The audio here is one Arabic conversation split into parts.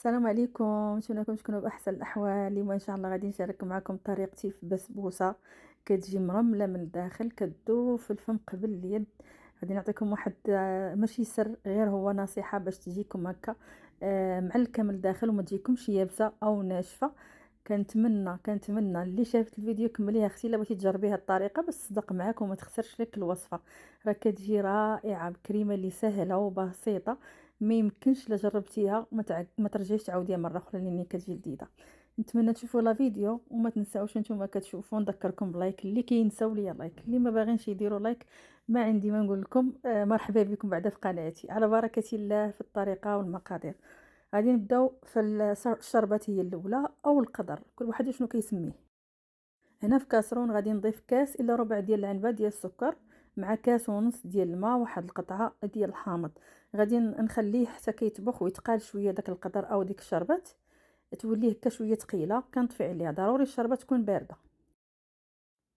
السلام عليكم، نتمنىكم تكونوا بأحسن الأحوال. اليوم إن شاء الله غادي نشارك معكم طريقتي في بسبوسة كتجي مرملة من الداخل كتذوب في الفم قبل اليد. غادي نعطيكم واحد ماشي سر، غير هو نصيحة باش تجيكم هكا معلكة من الداخل وما تجيكمش يابسة أو ناشفة. كنتمنى اللي شافت الفيديو كمليها اختي الا بغيتي تجربي هاد الطريقة باش تصدق معاك وما تخسرش لك الوصفة. راه كتجي رائعة بكريمة اللي سهلة وبسيطة. ما يمكنش الا جربتيها ما ترجعيش تعاوديها مره اخرى لان كتجي لذيذه. نتمنى تشوفوا لا فيديو وما تنساوش نتوما كتشوفوا نذكركم بلايك اللي كينساو ليا لايك، اللي ما باغينش يديروا لايك ما عندي ما نقول لكم. مرحبا بكم بعدا في قناتي. على بركه الله في الطريقه والمقادير. غادي نبداو في الشربة هي الاولى او القدر، كل واحد شنو كيسميه. هنا في كاسرون غادي نضيف كاس الا ربع ديال العنبه ديال السكر مع كاس ونص ديال الماء، واحد القطعه ديال الحامض. غادي نخليه حتى كيطبخ ويتقال شويه داك القدر او ديك الشربات، تولي هكا شويه ثقيله. كنطفي عليها، ضروري الشربه تكون بارده.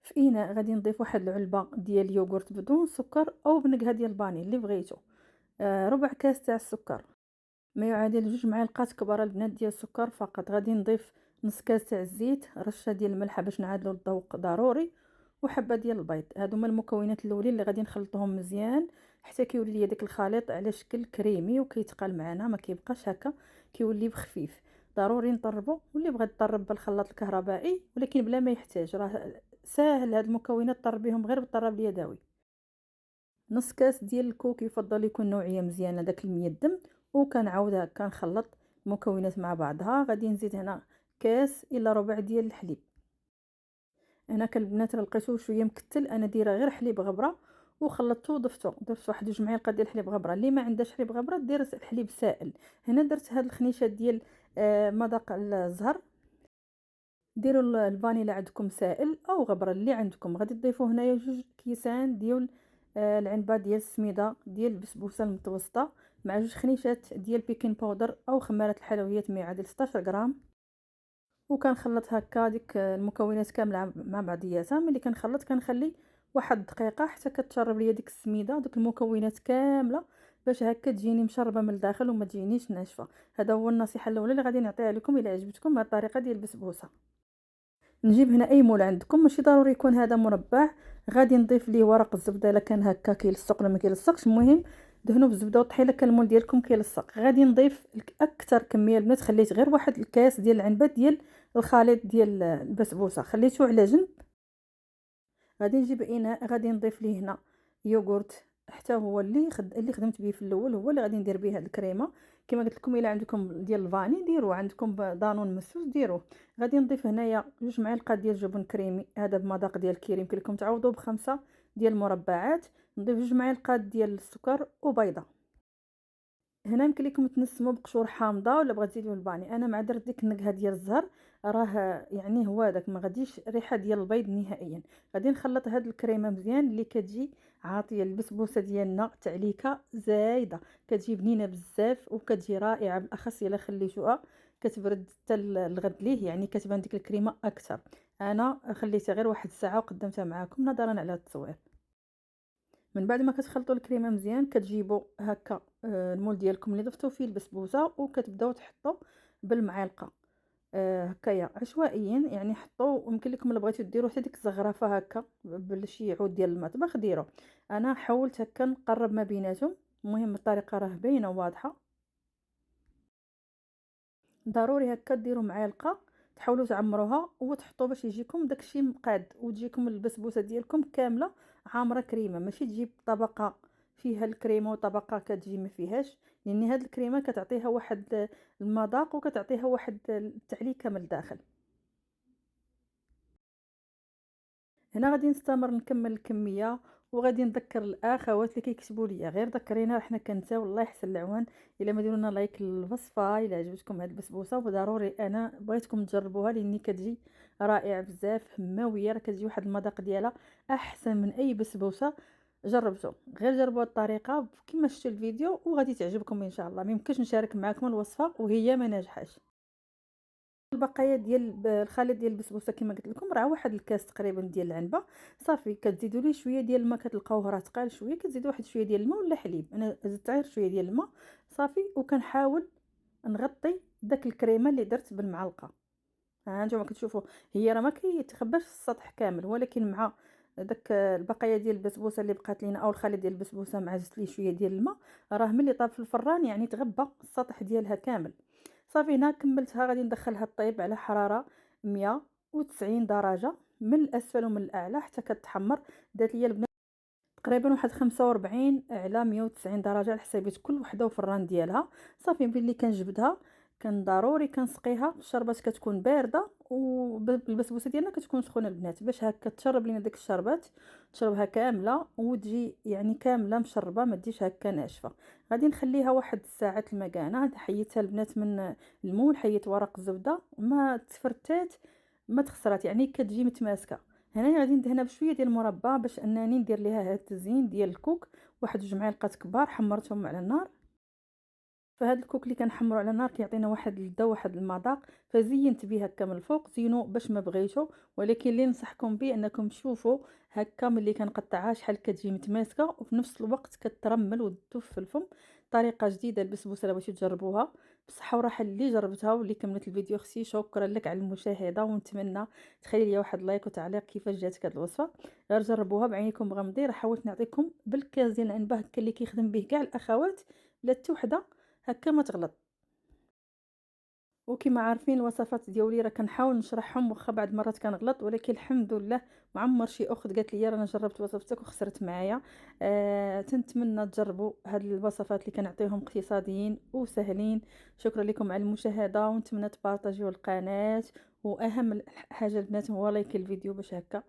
في اناء غادي نضيف واحد العلبه ديال اليوغورت بدون سكر او بنكهه ديال الباني اللي بغيتو. ربع كاس تاع السكر، ما يعادل 2 معالق كبار البنات ديال السكر فقط. غادي نضيف نص كاس تاع الزيت، رشه ديال الملح باش نعادلو الذوق ضروري، وحبه ديال البيض. هادو هما المكونات الاولين اللي غادي نخلطهم مزيان حتى كيولي ليا داك الخليط على شكل كريمي وكيتقال معنا، ما كيبقاش هكا، كيولي بخفيف. ضروري نطربو، واللي بغى يطرب بالخلاط الكهربائي ولكن بلا ما يحتاج، راه ساهل هاد المكونات طربيهم غير بالطراب اليدوي. نص كاس ديال الكوك، يفضل يكون نوعيه مزيانه داك الميدم. وكنعاود هكا نخلط المكونات مع بعضها. غادي نزيد هنا كاس الا ربع ديال الحليب. هنا البنات لقيتوه شويه مكتل، انا دايره غير حليب غبره وخلطته وضفته. درت واحد 2 معالق ديال الحليب غبره. اللي ما عندهاش حليب غبره دير الحليب سائل. هنا درت هاد الخنيشه ديال مذاق الزهر. ديروا الفانيلا عندكم سائل او غبره اللي عندكم. غادي تضيفوا هنايا 2 كيسان ديال العنبه ديال السميده ديال البسبوسه المتوسطه مع 2 خنيشات ديال بيكين باودر او خماره الحلويات ما يعادل 16 غرام. وكنخلط هكا ديك المكونات كامله مع بعضياتها. ملي كنخلط كنخلي واحد دقيقه حتى كتشرب ليا ديك السميده دوك المكونات كامله باش هكا تجيني مشربه من الداخل وما تجينيش ناشفه. هذا هو النصيحه الاولى اللي غادي نعطيها لكم الى عجبتكم هذه الطريقه ديال البسبوسه. نجيب هنا اي مول عندكم، ماشي ضروري يكون هذا مربع. غادي نضيف ليه ورق الزبده الا كان هكا كيلصق ولا ما كيلصقش، المهم دهنوا بالزبده وطحي الا كان المول ديالكم كيلصق. غادي نضيف اكثر كميه البنات. خليت غير واحد الكاس ديال العنبه ديال الخليط ديال البسبوسه، خليته على جنب. غادي نجيب اناء، غادي نضيف ليه هنا يوغورت حتى هو اللي خدمت به في الاول، هو اللي غادي ندير به هاد الكريمه. كما قلت لكم الا عندكم ديال الفاني ديروه، عندكم دانون مسوس ديروه. غادي نضيف هنايا 2 معالق ديال جبن كريمي، هذا بمذاق ديال الكيري. يمكن لكم تعوضوا ب5 ديال المربعات. نضيف 2 معالق ديال السكر وبيضه. هنا يمكن لكم تنسموا بقشور حامضه ولا بغيتي تزيدوا الباني. انا مع درت ديك النكهه ديال الزهر، راه يعني هو داك ما غاديش ريحه ديال البيض نهائيا. غادي نخلط هاد الكريمه مزيان اللي كتجي عاطيه البسبوسه ديالنا تعليكه زايده. كتجي بنينه بزاف وكتجي رائعه، بالاخص الا خليتوها كتبرد حتى الغد ليه، يعني كتبان ديك الكريمه اكثر. انا خليتها غير واحد الساعه وقدمتها معكم نظرا على التصوير. من بعد ما كتخلطوا الكريمه مزيان كتجيبوا هكا المول ديالكم اللي ضفتوا فيه البسبوسه وكتبداو تحطوا بالمعلقه هكايا عشوائيا. يعني حطوا، يمكن لكم الا بغيتوا ديروا حتى ديك الزغرفه هكا بشي عود ديال المطبخ ديروا. انا حاولت هكا نقرب ما بيناتهم. المهم الطريقه راه باينه واضحه. ضروري هكا ديروا معلقه، تحاولوا تعمروها وتحطوا باش يجيكم داكشي مقاد وتجيكم البسبوسه ديالكم كامله عامره كريمه. ماشي تجيب طبقه فيها الكريمه وطبقه كتجي ما فيهاش، لان هاد الكريمه كتعطيها واحد المذاق وكتعطيها واحد التعليكه من الداخل. هنا غادي نستمر نكمل الكميه. وغادي نذكر الاخوات اللي كيكتبوا لي غير ذكرينا، حنا كنساو. الله يحسن العوان الا ما ديرونا لايك للوصفه الا عجبتكم هاد البسبوسه. وضروري انا بغيتكم تجربوها لاني كتجي رائعه بزاف هماويه. راه كتجي واحد المذاق ديالها احسن من اي بسبوسه جربتو. غير جربوا الطريقه كما شفتوا الفيديو وغادي تعجبكم ان شاء الله. ما يمكنش نشارك معكم الوصفه وهي ما ناجحاش. البقايا ديال الخليط ديال البسبوسه كما قلت لكم راه واحد الكاس تقريبا ديال العنبه. صافي كتزيدوا ليه شويه ديال الماء، كتلقاوه راه ثقيل شويه، كتزيدوا واحد شويه ديال الماء ولا حليب. انا زدت غير شويه ديال الماء صافي. وكنحاول نغطي داك الكريمه اللي درت بالمعلقه. ها نتوما كتشوفوا هي راه ما كيتخباش في السطح كامل، ولكن مع داك البقايا ديال البسبوسه اللي بقات لينا او الخليط ديال البسبوسه مع زدت ليه شويه ديال الماء، راه ملي طاب في الفران يعني تغبى السطح ديالها كامل. صافي هنا كملتها غادي ندخلها طيب على حراره 190 درجه من الاسفل ومن الاعلى حتى كتحمر. دات ليا البنات تقريبا واحد 45 على 190 درجه على حسابيه كل وحده وفران ديالها. صافي ملي كنجبدها كان ضروري كنسقيها الشربات كتكون بارده، والبسبوسه ديالنا كتكون سخونه البنات باش هكا تشرب لينا ديك الشربات، تشربها كامله وتجي يعني كامله مشربه، ما تجيش هكا ناشفه. غادي نخليها واحد الساعه المكانه. حيدتها البنات من المول، حيدت ورق الزبده، ما تفرتات ما تخسرات يعني كتجي متماسكه. هنايا غادي ندهنها بشويه ديال المربى باش انني ندير ليها هاد التزيين ديال الكوك. واحد 2 معالق كبار حمرتهم على النار. فهاد الكوك اللي كنحمرو على النار كيعطينا واحد اللذه واحد المذاق، فزينت به هكا من الفوق. زينو باش ما بغيتو، ولكن اللي ننصحكم به انكم تشوفوا هكا ملي كنقطعها شحال كتجي متماسكه وفي نفس الوقت كترمل وتذوب في الفم. طريقه جديده البسبوسه، لا بغيتو تجربوها بصحه وراحه اللي جربتها واللي كملت الفيديو. اختي شكرا لك على المشاهده، ونتمنى تخلي لي واحد لايك وتعليق كيفاش جاتك هاد الوصفه. غير جربوها بعينيكم مغمضين. راه حاولت نعطيكم بالكاس ديال العنبه هكا اللي كيخدم به كاع الاخوات، لا حتى وحده هكا ما تغلط. وكما عارفين الوصفات ديالي راه كنحاول نشرحهم، واخا بعض مرات كنغلط، ولكن الحمد لله ما عمر شي اخت قالت لي انا جربت وصفتك وخسرت معايا. تنتمنى تجربوا هاد الوصفات اللي كنعطيهم اقتصاديين وسهلين. شكرا لكم على المشاهده، ونتمنى تبارطاجيو القناه. واهم حاجه البنات هو لايك الفيديو باش هكا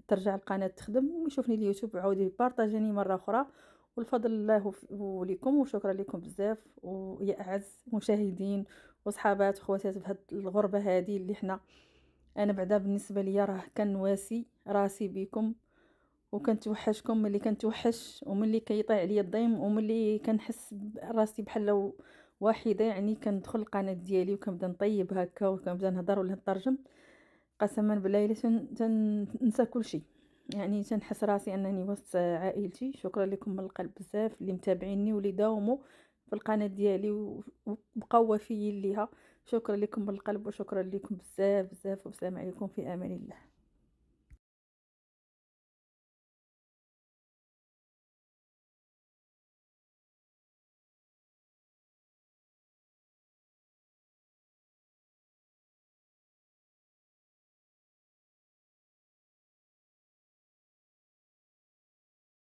ترجع القناه تخدم ويشوفني اليوتيوب وعاودي بارطاجيني مره اخرى. والفضل الله وليكم، وشكرا لكم بزاف ويا اعز مشاهدين وصحابات خواتات في هاد الغربه هذه اللي حنا. انا بعدا بالنسبه ليا راه كنواسي راسي بكم، وكنتوحشكم ملي كنتوحش وملي كيطيع عليا الضيم وملي كنحس راسي بحال واحده، يعني كندخل القناه ديالي وكنبدا نطيب هكا وكنبدا نهضر ولا نترجم. قسما بالله الا تنسى كل شيء، يعني تنحس راسي انني وسط عائلتي. شكرا لكم من القلب بزاف اللي متابعيني واللي داوموا في القناه ديالي وبقوا وفيين ليها. شكرا لكم من القلب وشكرا لكم بزاف بزاف، والسلام عليكم في امان الله.